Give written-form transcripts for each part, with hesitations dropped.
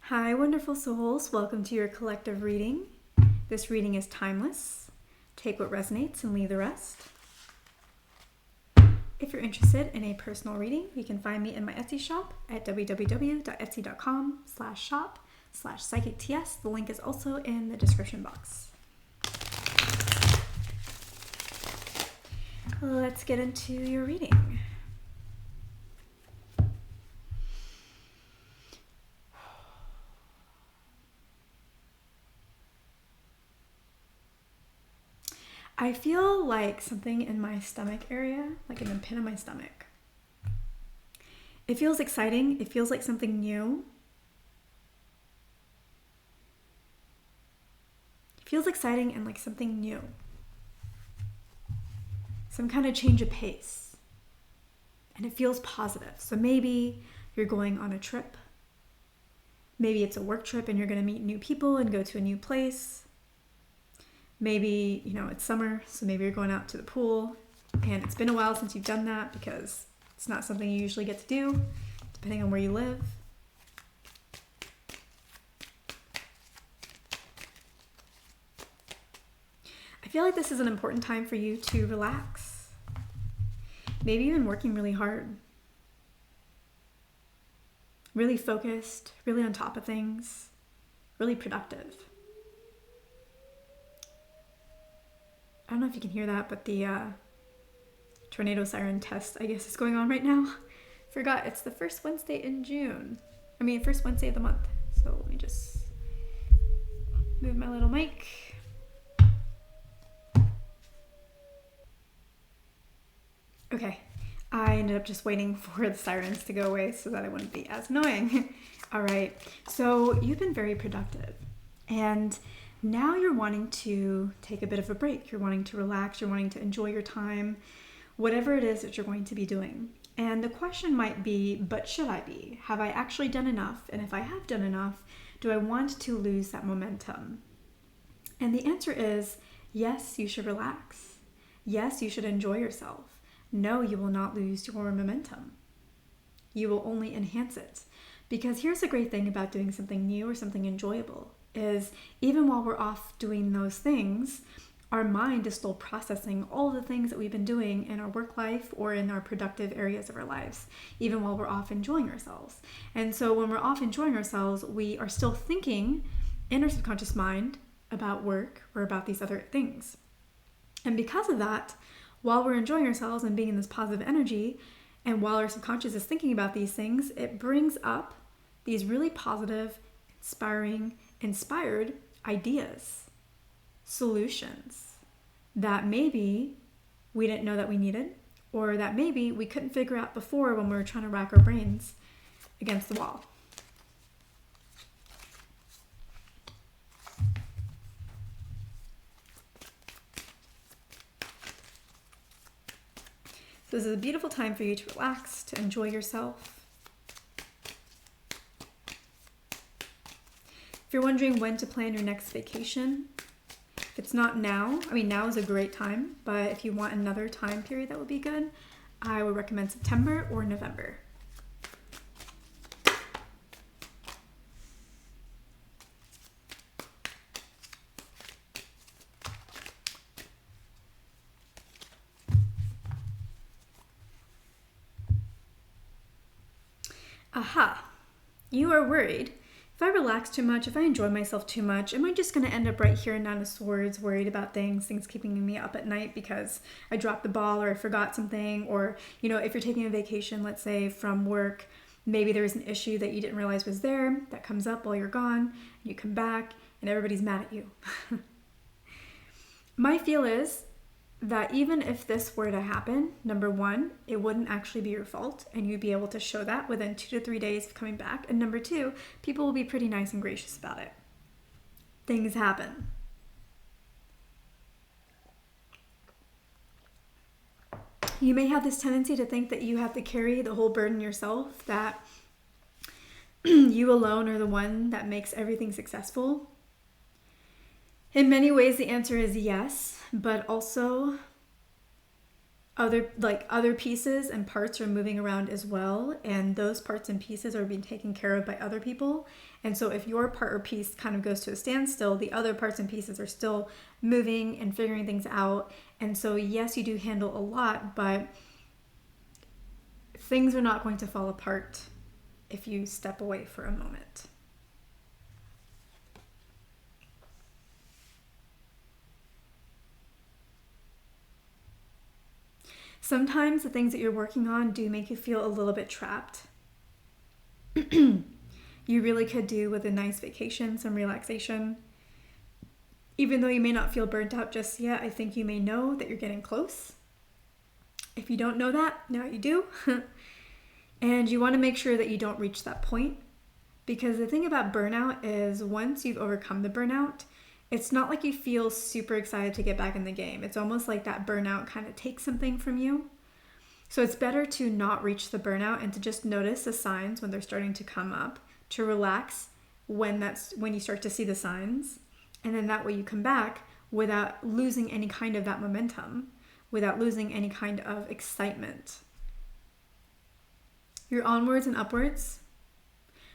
Hi, wonderful souls. Welcome to your collective reading. This reading is timeless. Take what resonates and leave the rest. If you're interested in a personal reading, you can find me in my Etsy shop at www.etsy.com/shop/psychicts. The link is also in the description box. Let's get into your reading. I feel like something in my stomach area, like in the pit of my stomach. It feels exciting. It feels like something new. It feels exciting and like something new. Some kind of change of pace. And it feels positive. So maybe you're going on a trip. Maybe it's a work trip and you're going to meet new people and go to a new place. Maybe, it's summer, so maybe you're going out to the pool, and it's been a while since you've done that because it's not something you usually get to do, depending on where you live. I feel like this is an important time for you to relax. Maybe you've been working really hard, really focused, really on top of things, really productive. I don't know if you can hear that, but the tornado siren test, I guess, is going on right now. Forgot, it's the first Wednesday in June. First Wednesday of the month. So let me just move my little mic. Okay, I ended up just waiting for the sirens to go away so that it wouldn't be as annoying. All right, so you've been very productive. And now you're wanting to take a bit of a break. You're wanting to relax. You're wanting to enjoy your time, whatever it is that you're going to be doing. And the question might be, but should I be? Have I actually done enough? And if I have done enough, do I want to lose that momentum? And the answer is, yes, you should relax. Yes, you should enjoy yourself. No, you will not lose your momentum. You will only enhance it. Because here's the great thing about doing something new or something enjoyable. Is even while we're off doing those things, our mind is still processing all the things that we've been doing in our work life or in our productive areas of our lives, even while we're off enjoying ourselves. And so when we're off enjoying ourselves, we are still thinking in our subconscious mind about work or about these other things. And because of that, while we're enjoying ourselves and being in this positive energy, and while our subconscious is thinking about these things, it brings up these really positive, inspired ideas, solutions that maybe we didn't know that we needed, or that maybe we couldn't figure out before when we were trying to rack our brains against the wall. So this is a beautiful time for you to relax, to enjoy yourself. If you're wondering when to plan your next vacation, if it's not now, now is a great time, but if you want another time period that would be good, I would recommend September or November. Aha, you are worried. If I relax too much, if I enjoy myself too much, am I just going to end up right here in Nine of Swords, worried about things keeping me up at night because I dropped the ball or I forgot something? Or, if you're taking a vacation, let's say from work, maybe there's an issue that you didn't realize was there that comes up while you're gone, and you come back and everybody's mad at you. My feel is that even if this were to happen, number one, it wouldn't actually be your fault, and you'd be able to show that within 2 to 3 days of coming back. And number two, people will be pretty nice and gracious about it. Things happen. You may have this tendency to think that you have to carry the whole burden yourself, that you alone are the one that makes everything successful. In many ways, the answer is yes, but also other pieces and parts are moving around as well, and those parts and pieces are being taken care of by other people. And so if your part or piece kind of goes to a standstill, the other parts and pieces are still moving and figuring things out. And so yes, you do handle a lot, but things are not going to fall apart if you step away for a moment. Sometimes the things that you're working on do make you feel a little bit trapped. You really could do with a nice vacation, some relaxation. Even though you may not feel burnt out just yet, I think you may know that you're getting close. If you don't know that, now you do. And you want to make sure that you don't reach that point. Because the thing about burnout is once you've overcome the burnout, it's not like you feel super excited to get back in the game. It's almost like that burnout kind of takes something from you. So it's better to not reach the burnout and to just notice the signs when they're starting to come up, to relax when you start to see the signs. And then that way you come back without losing any kind of that momentum, without losing any kind of excitement. You're onwards and upwards.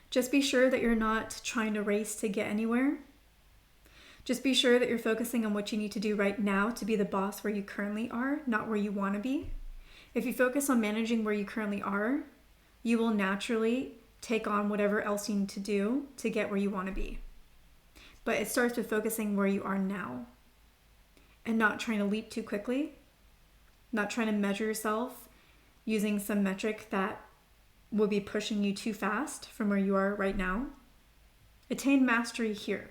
Just be sure that you're not trying to race to get anywhere. Just be sure that you're focusing on what you need to do right now to be the boss where you currently are, not where you want to be. If you focus on managing where you currently are, you will naturally take on whatever else you need to do to get where you want to be. But it starts with focusing where you are now and not trying to leap too quickly, not trying to measure yourself using some metric that will be pushing you too fast from where you are right now. Attain mastery here,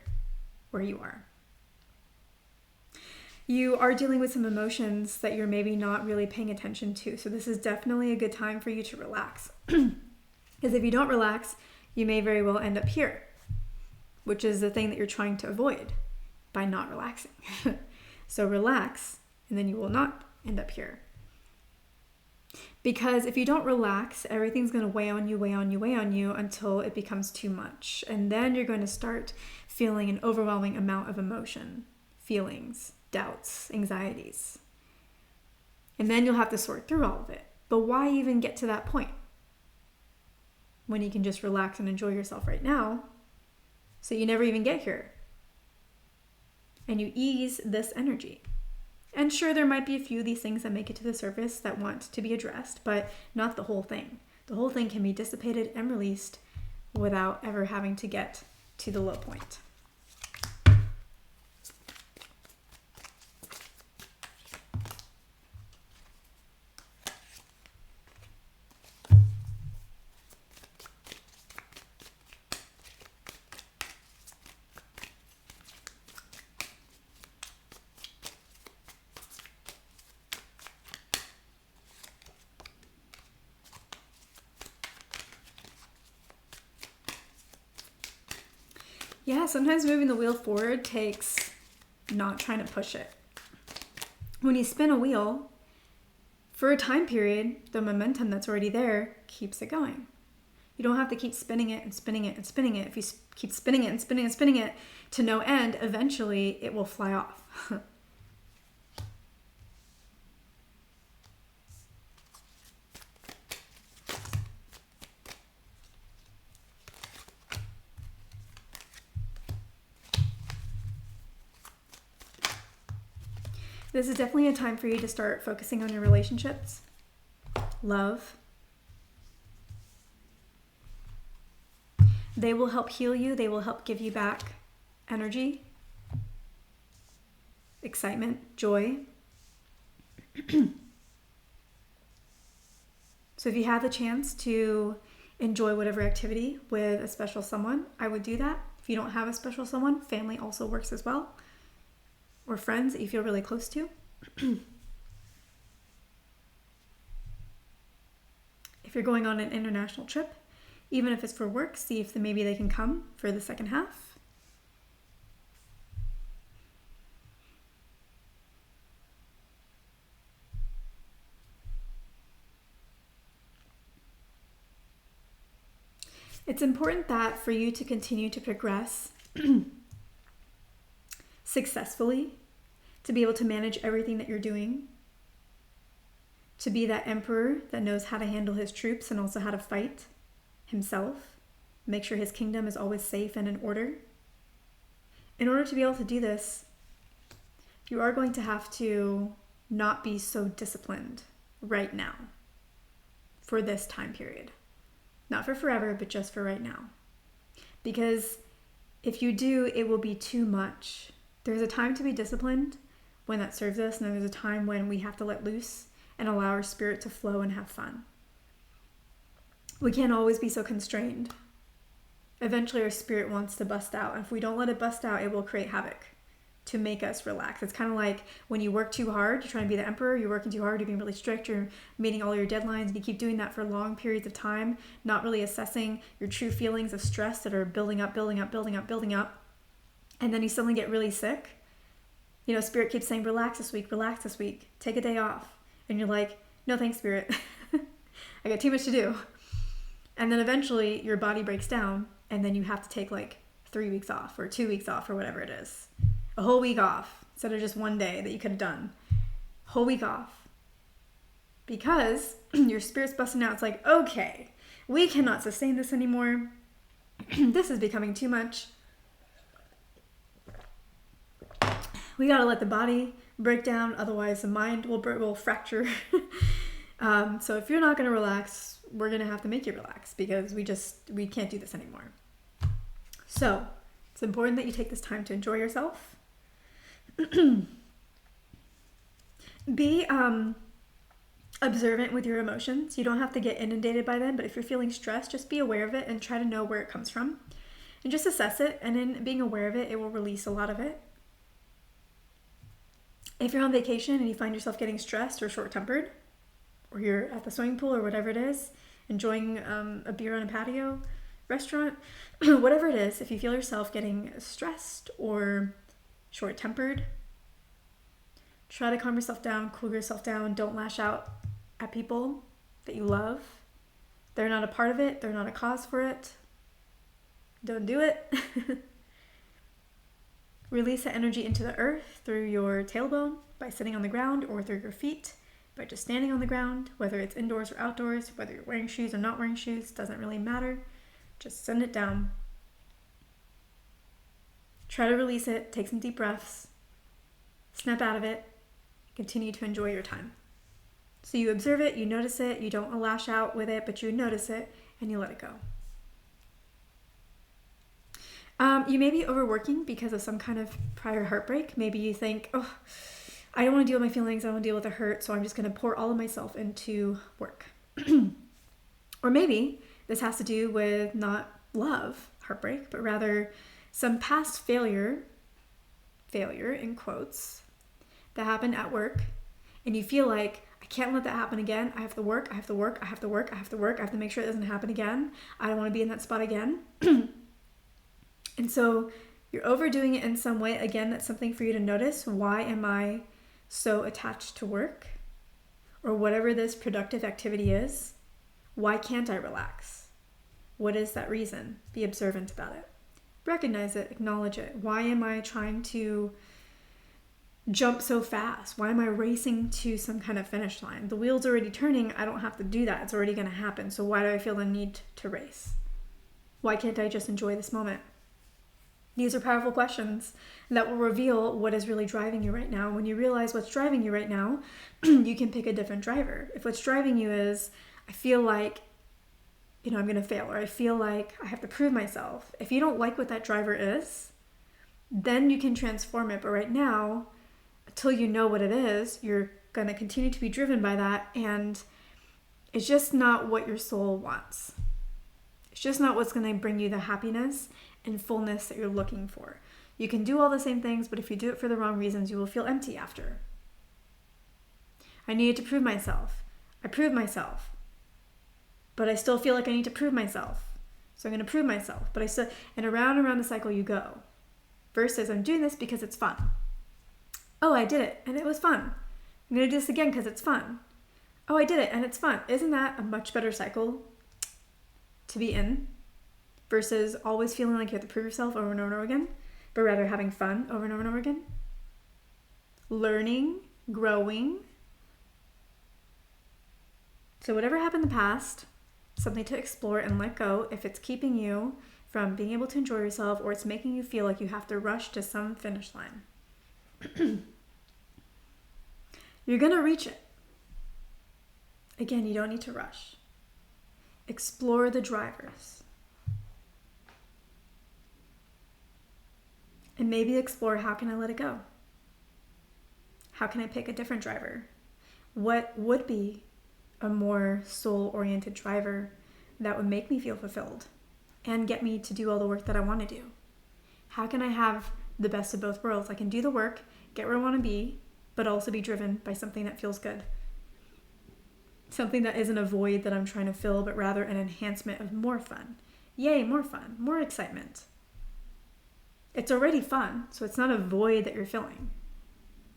where you are. You are dealing with some emotions that you're maybe not really paying attention to. So this is definitely a good time for you to relax. Because if you don't relax, you may very well end up here, which is the thing that you're trying to avoid by not relaxing. So relax, and then you will not end up here. Because if you don't relax, everything's going to weigh on you until it becomes too much. And then you're going to start feeling an overwhelming amount of emotion, feelings, doubts, anxieties. And then you'll have to sort through all of it. But why even get to that point when you can just relax and enjoy yourself right now so you never even get here? And you ease this energy. And sure, there might be a few of these things that make it to the surface that want to be addressed, but not the whole thing. The whole thing can be dissipated and released without ever having to get to the low point. Yeah, sometimes moving the wheel forward takes not trying to push it. When you spin a wheel, for a time period, the momentum that's already there keeps it going. You don't have to keep spinning it and spinning it and spinning it. If you keep spinning it and spinning it and spinning it to no end, eventually it will fly off. This is definitely a time for you to start focusing on your relationships, love. They will help heal you. They will help give you back energy, excitement, joy. So if you have the chance to enjoy whatever activity with a special someone, I would do that. If you don't have a special someone, family also works as well. Or friends that you feel really close to. If you're going on an international trip, even if it's for work, see if maybe they can come for the second half. It's important that for you to continue to progress successfully, to be able to manage everything that you're doing, to be that emperor that knows how to handle his troops and also how to fight himself, make sure his kingdom is always safe and in order. In order to be able to do this, you are going to have to not be so disciplined right now for this time period. Not for forever, but just for right now. Because if you do, it will be too much. There's a time to be disciplined when that serves us, and then there's a time when we have to let loose and allow our spirit to flow and have fun. We can't always be so constrained. Eventually our spirit wants to bust out, and if we don't let it bust out, it will create havoc to make us relax. It's kind of like when you work too hard, you're trying to be the emperor, you're working too hard, you're being really strict, you're meeting all your deadlines, and you keep doing that for long periods of time, not really assessing your true feelings of stress that are building up, and then you suddenly get really sick. You know, spirit keeps saying, relax this week, take a day off. And you're like, no thanks, spirit. I got too much to do. And then eventually your body breaks down, and then you have to take like 3 weeks off or 2 weeks off or whatever it is. A whole week off instead of just one day that you could have done. Whole week off. Because your spirit's busting out. It's like, okay, we cannot sustain this anymore. This is becoming too much. We gotta let the body break down, otherwise the mind will fracture. So if you're not gonna relax, we're gonna have to make you relax, because we can't do this anymore. So it's important that you take this time to enjoy yourself. Be observant with your emotions. You don't have to get inundated by them, but if you're feeling stressed, just be aware of it and try to know where it comes from. And just assess it, and in being aware of it, it will release a lot of it. If you're on vacation and you find yourself getting stressed or short-tempered, or you're at the swimming pool or whatever it is, enjoying a beer on a patio, restaurant, whatever it is, if you feel yourself getting stressed or short-tempered, try to calm yourself down, cool yourself down. Don't lash out at people that you love. They're not a part of it. They're not a cause for it. Don't do it. Release the energy into the earth through your tailbone by sitting on the ground, or through your feet by just standing on the ground, whether it's indoors or outdoors, whether you're wearing shoes or not wearing shoes, doesn't really matter. Just send it down. Try to release it, take some deep breaths, snap out of it, continue to enjoy your time. So you observe it, you notice it, you don't lash out with it, but you notice it and you let it go. You may be overworking because of some kind of prior heartbreak. Maybe you think, oh, I don't want to deal with my feelings, I don't want to deal with the hurt, so I'm just going to pour all of myself into work. Or maybe this has to do with not love, heartbreak, but rather some past failure in quotes, that happened at work, and you feel like, I can't let that happen again. I have to work, I have to make sure it doesn't happen again. I don't want to be in that spot again. And so you're overdoing it in some way. Again, that's something for you to notice. Why am I so attached to work? Or whatever this productive activity is. Why can't I relax? What is that reason? Be observant about it. Recognize it, acknowledge it. Why am I trying to jump so fast? Why am I racing to some kind of finish line? The wheel's already turning. I don't have to do that. It's already going to happen. So why do I feel the need to race? Why can't I just enjoy this moment? These are powerful questions that will reveal what is really driving you right now. When you realize what's driving you right now, you can pick a different driver. If what's driving you is, I feel like, I'm going to fail, or I feel like I have to prove myself. If you don't like what that driver is, then you can transform it. But right now, until you know what it is, you're going to continue to be driven by that, and it's just not what your soul wants. It's just not what's going to bring you the happiness and fullness that you're looking for. You can do all the same things, but if you do it for the wrong reasons, you will feel empty after. I needed to prove myself. I proved myself. But I still feel like I need to prove myself. So I'm going to prove myself. But and around the cycle you go. Versus, I'm doing this because it's fun. Oh, I did it and it was fun. I'm going to do this again because it's fun. Oh, I did it and it's fun. Isn't that a much better cycle to be in? Versus always feeling like you have to prove yourself over and over again, but rather having fun over and over and over again. Learning, growing, So whatever happened in the past, something to explore and let go if it's keeping you from being able to enjoy yourself or it's making you feel like you have to rush to some finish line. You're going to reach it. Again, you don't need to rush. Explore the drivers. And maybe explore, how can I let it go? How can I pick a different driver? What would be a more soul-oriented driver that would make me feel fulfilled and get me to do all the work that I want to do? How can I have the best of both worlds? I can do the work, get where I want to be, but also be driven by something that feels good. Something that isn't a void that I'm trying to fill, but rather an enhancement of more fun. Yay, more fun, more excitement. It's already fun, so it's not a void that you're filling.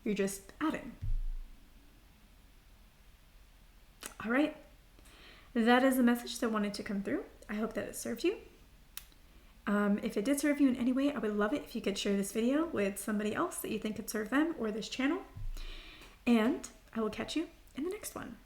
You're just adding. All right. That is the message that wanted to come through. I hope that it served you. If it did serve you in any way, I would love it if you could share this video with somebody else that you think could serve them or this channel. And I will catch you in the next one.